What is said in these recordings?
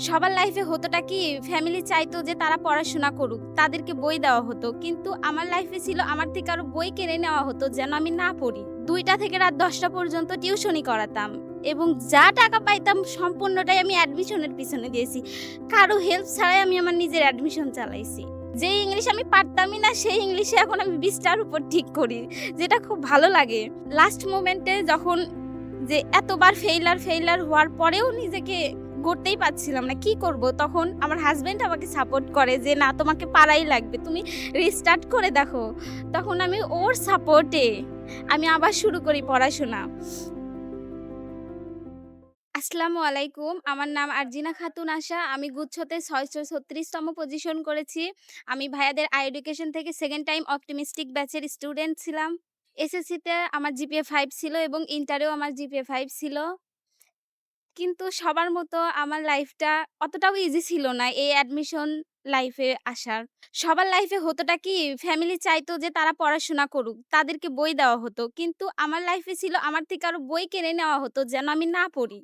সবার লাইফে হতোটা কি ফ্যামিলি চাইতো যে তারা পড়াশোনা করুক। তাদেরকে বই দেওয়া হতো। কিন্তু আমার লাইফে ছিল আমার থেকে আরো বই কিনে নেওয়া হতো যেন আমি না পড়ি। ২টা থেকে রাত ১০টা পর্যন্ত টিউশনি করাতাম এবং যা টাকা পাইতাম সম্পূর্ণটাই আমি অ্যাডমিশনের পিছনে দিয়েছি। কারো হেল্প ছাড়াই আমি আমার নিজের অ্যাডমিশন চালাইছি। যে ইংলিশ আমি পারতামই না সেই ইংলিশে এখন আমি ২০ টার উপর ঠিক করি। যেটা খুব ভালো লাগে। লাস্ট মোমেন্টে যখন যে এতবার ফেইলার হওয়ার পরেও নিজেকে গড়তেই পারছিলাম না। কি করব? তখন আমার হাসব্যান্ড আমাকে সাপোর্ট করে যে, "না তোমাকে পারাই লাগবে। তুমি রিস্টার্ট করে দেখো।" তখন আমি ওর সাপোর্টে আমি আবার শুরু করি পড়াশোনা। আসসালামু আলাইকুম। আমার নাম আরজিনা খাতুন আশা। আমি গুচ্ছতে ৬৩৬ তম পজিশন করেছি। আমি ভাইয়াদের আই এডুকেশন থেকে 2nd টাইম অপটিমিস্টিক ব্যাচের স্টুডেন্ট ছিলাম। এসএসসিতে আমার জিপিএ 5 ছিল এবং ইন্টারেও আমার জিপিএ 5 ছিল। কিন্তু সবার মতো আমার লাইফটা অতটাও ইজি ছিল না এই অ্যাডমিশন লাইফে আসার। সবার লাইফে হতোটা কি ফ্যামিলি চাইতো যে তারা পড়াশোনা করুক। তাদেরকে বই দেওয়া হতো। কিন্তু আমার লাইফে ছিল আমার থেকে আরো বই কিনে নেওয়া হতো যেন আমি না পড়ি।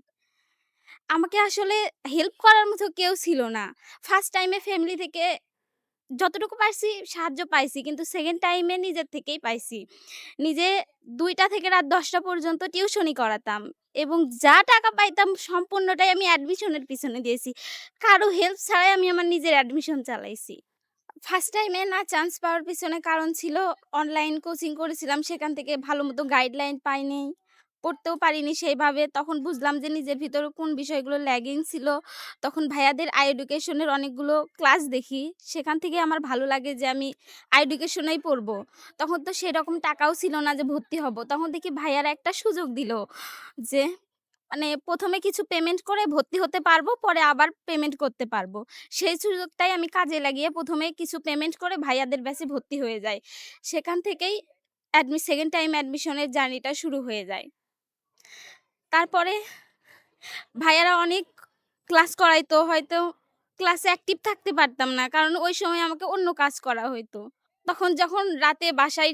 আমাকে আসলে হেল্প করার মতো কেউ ছিল না। ফার্স্ট টাইমে ফ্যামিলি থেকে যতটুকু পারছি সাহায্য পাইছি। কিন্তু 2nd টাইমে নিজের থেকেই পাইছি। নিজে ২টা থেকে রাত ১০টা পর্যন্ত টিউশনি করাতাম এবং যা টাকা পাইতাম সম্পূর্ণটাই আমি অ্যাডমিশনের পিছনে দিয়েছি। কারো হেল্প ছাড়াই আমি আমার নিজের অ্যাডমিশন চালাইছি। ফার্স্ট টাইমে না চান্স পাওয়ার পিছনে কারণ ছিল অনলাইন কোচিং করেছিলাম। সেখান থেকে ভালোমতো গাইডলাইন পাইনি। পড়তেও পারিনি সেইভাবে। তখন বুঝলাম যে নিজের ভিতরে কোন বিষয়গুলো ল্যাগিং ছিল। তখন ভাইয়াদের আই এডুকেশন এর অনেকগুলো ক্লাস দেখি। সেখান থেকে আমার ভালো লাগে যে আমি আই এডুকেশনেই পড়বো। তখন তো সেরকম টাকাও ছিল না যে ভর্তি হব। তখন দেখি ভাইয়ারা একটা সুযোগ দিল যে মানে ১ম এ কিছু পেমেন্ট করে ভর্তি হতে পারবো, পরে আবার পেমেন্ট করতে পারবো। সেই সুযোগটাই আমি কাজে লাগিয়ে ১ম এ কিছু পেমেন্ট করে ভাইয়াদের ব্যাচে ভর্তি হয়ে যাই। সেখান থেকেই 2nd টাইম অ্যাডমিশনের জার্নিটা শুরু হয়ে যায়। তারপরে ভাইয়ারা অনেক ক্লাস করাইতো। হয়তো ক্লাসে অ্যাক্টিভ থাকতে পারতাম না। কারণ ওই সময় আমাকে অন্য কাজ করা হইতো। তখন যখন রাতে বাসায়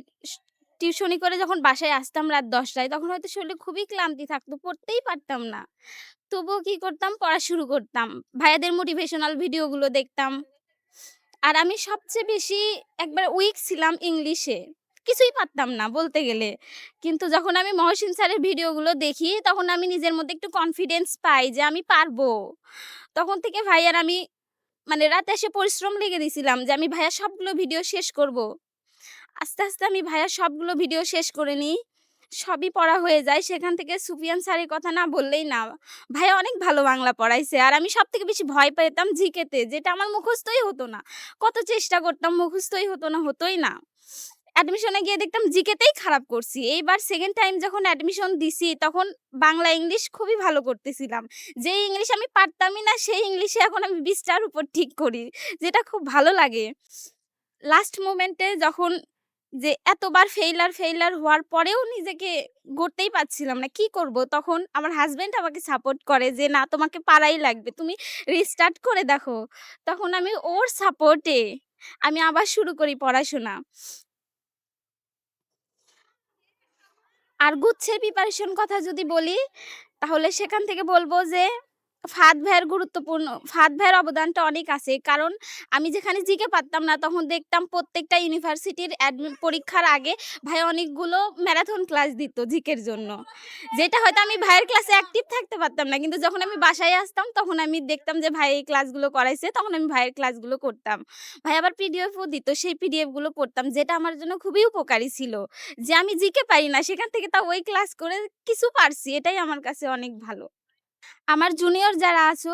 টিউশনি করে যখন বাসায় আসতাম রাত ১০ টায় তখন হয়তো শরীরে খুবই ক্লান্তি থাকতো। পড়তেই পারতাম না। তবুও কি করতাম? পড়া শুরু করতাম। ভাইয়াদের মোটিভেশনাল ভিডিওগুলো দেখতাম। আর আমি সবচেয়ে বেশি একবারে উইক ছিলাম ইংলিশে। কিছুই পারতাম না বলতে গেলে। কিন্তু যখন আমি মহসিন স্যারের ভিডিওগুলো দেখি, তখন আমি নিজের মধ্যে একটু কনফিডেন্স পাই যে আমি পারবো। তখন থেকে ভাইয়ার আমি মানে রাতে এসে পরিশ্রম লেগে দিছিলাম যে আমি ভাইয়ার সবগুলো ভিডিও শেষ করব। আস্তে আমি ভাইয়ার সবগুলো ভিডিও শেষ করে নিই। সবই পড়া হয়ে যায়। সেখান থেকে সুফিয়ান স্যারের কথা না বললেই না। ভাইয়া অনেক ভালো বাংলা পড়াইছে। আর আমি সবথেকে বেশি ভয় পেতাম জিকেতে, যেটা আমার মুখস্থই হতো না। কত চেষ্টা করতাম মুখস্থই হতোই না। অ্যাডমিশনে গিয়ে দেখতাম জিকেতেই খারাপ করছি। এইবার 2nd টাইম যখন অ্যাডমিশন দিছি তখন বাংলা, ইংলিশ খুবই ভালো করতেছিলাম। যেই ইংলিশ আমি পারতামই না সেই ইংলিশে এখন আমি ২০ টার উপর ঠিক করি। যেটা খুব ভালো লাগে। লাস্ট মোমেন্টে যখন যে এতবার ফেইলার হওয়ার পরেও নিজেকে গড়তেই পারছিলাম না। কি করব? তখন আমার হাসব্যান্ড আমাকে সাপোর্ট করে যে, "না তোমাকে পারাই লাগবে। তুমি রিস্টার্ট করে দেখো।" তখন আমি ওর সাপোর্টে আমি আবার শুরু করি পড়াশোনা। আর গুচ্ছের প্রিপারেশন কথা যদি বলি, তাহলে সেখান থেকে বলব যে ফাহাদ ভাইয়ের অবদানটা অনেক আছে। কারণ আমি যেখানে জিকে পারতাম না, তখন দেখতাম প্রত্যেকটা ইউনিভার্সিটির পরীক্ষার আগে ভাইয়া অনেকগুলো ম্যারাথন ক্লাস দিত জিকের জন্য। যেটা হয়তো আমি ভাইয়ের ক্লাসে অ্যাক্টিভ থাকতে পারতাম না। কিন্তু যখন আমি বাসায় আসতাম, তখন আমি দেখতাম যে ভাই এই ক্লাসগুলো করাইছে, তখন আমি ভাইয়ের ক্লাসগুলো করতাম। ভাই আবার পিডিএফও দিত, সেই পিডিএফ গুলো পড়তাম। যেটা আমার জন্য খুবই উপকারী ছিল। যে আমি জিকে পারি না, সেখান থেকে তাও ওই ক্লাস করে কিছু পারছি। এটাই আমার কাছে অনেক ভালো। আমার জুনিয়র যারা আছো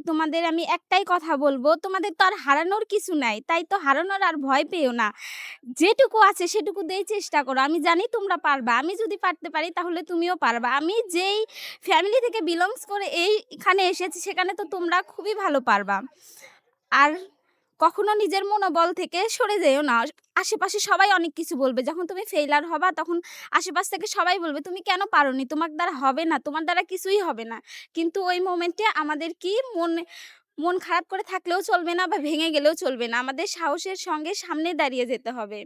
তোমাদের আমি একটাই কথা বলব, তোমাদের তো আর হারানোর কিছু নাই। তাই তো হারানোর আর ভয় পেও না। যেটুকু আছে সেটুকু দিয়েই চেষ্টা করো। আমি জানি তোমরা পারবা। আমি যদি পারতে পারি তাহলে তুমিও পারবা। আমি যেই ফ্যামিলি থেকে বিলংস করে এইখানে এসেছি সেখানে তো তোমরা খুবই ভালো পারবা। আর কখনো নিজের মনোবল থেকে সরে যেও না। আশেপাশে সবাই অনেক কিছু বলবে। যখন তুমি ফেইলিউর হবা তখন আশেপাশ থেকে সবাই বলবে, "তুমি কেন পারোনি? তোমার দ্বারা হবে না। তোমার দ্বারা কিছুই হবে না।" কিন্তু ওই মোমেন্টে আমাদের কি মন খারাপ করে থাকলেও চলবে না বা ভেঙে গেলেও চলবে না। আমাদের সাহসের সঙ্গে সামনে দাঁড়িয়ে যেতে হবে।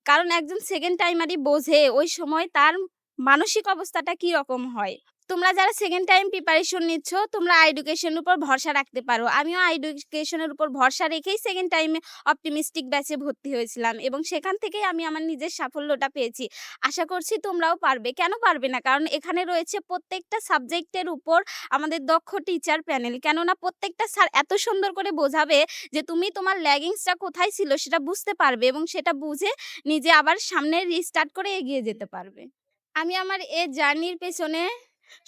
কারণ একজন 2nd টাইমারই বোঝে ওই সময় তার মানসিক অবস্থাটা কি রকম হয়। তোমরা যারা সেকেন্ড টাইম প্রিপারেশন নিচ্ছ, তোমরা এডুকেশন এর উপর ভরসা রাখতে পারো। আমিও এডুকেশন এর উপর ভরসা রেখেই সেকেন্ড টাইমে অপটিমিস্টিক ব্যাচে ভর্তি হয়েছিলাম এবং সেখান থেকেই আমি আমার নিজের সাফল্যটা পেয়েছি। আশা করছি তোমরাও পারবে। কেন পারবে না? কারণ এখানে রয়েছে প্রত্যেকটা সাবজেক্টের উপর আমাদের দক্ষ টিচার প্যানেল। কেননা প্রত্যেকটা স্যার এত সুন্দর করে বোঝাবে যে তুমি তোমার ল্যাগিংসটা কোথায় ছিল সেটা বুঝতে পারবে এবং সেটা বুঝে নিজে আবার সামনে রিস্টার্ট করে এগিয়ে যেতে পারবে। আমি আমার জার্নির পেছনে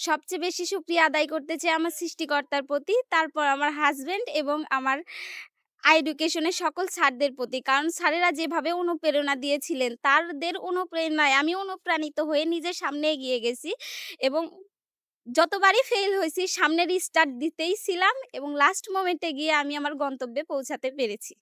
সবচেয়ে বেশি শুকরিয়া আদায় করতে চাই আমার সৃষ্টিকর্তার প্রতি। তারপর আমার হাসব্যান্ড এবং আমার এডুকেশনের সকল স্যারদের প্রতি। কারণ স্যারেরা যেভাবে অনুপ্রেরণা দিয়েছিলেন, তাদের অনুপ্রেরণায় আমি অনুপ্রাণিত হয়ে নিজের সামনে এগিয়ে গেছি এবং যতবারই ফেইল হয়েছি সামনে রিস্টার্ট দিতেই ছিলাম এবং লাস্ট মোমেন্টে গিয়ে আমি আমার গন্তব্যে পৌঁছাতে পেরেছি।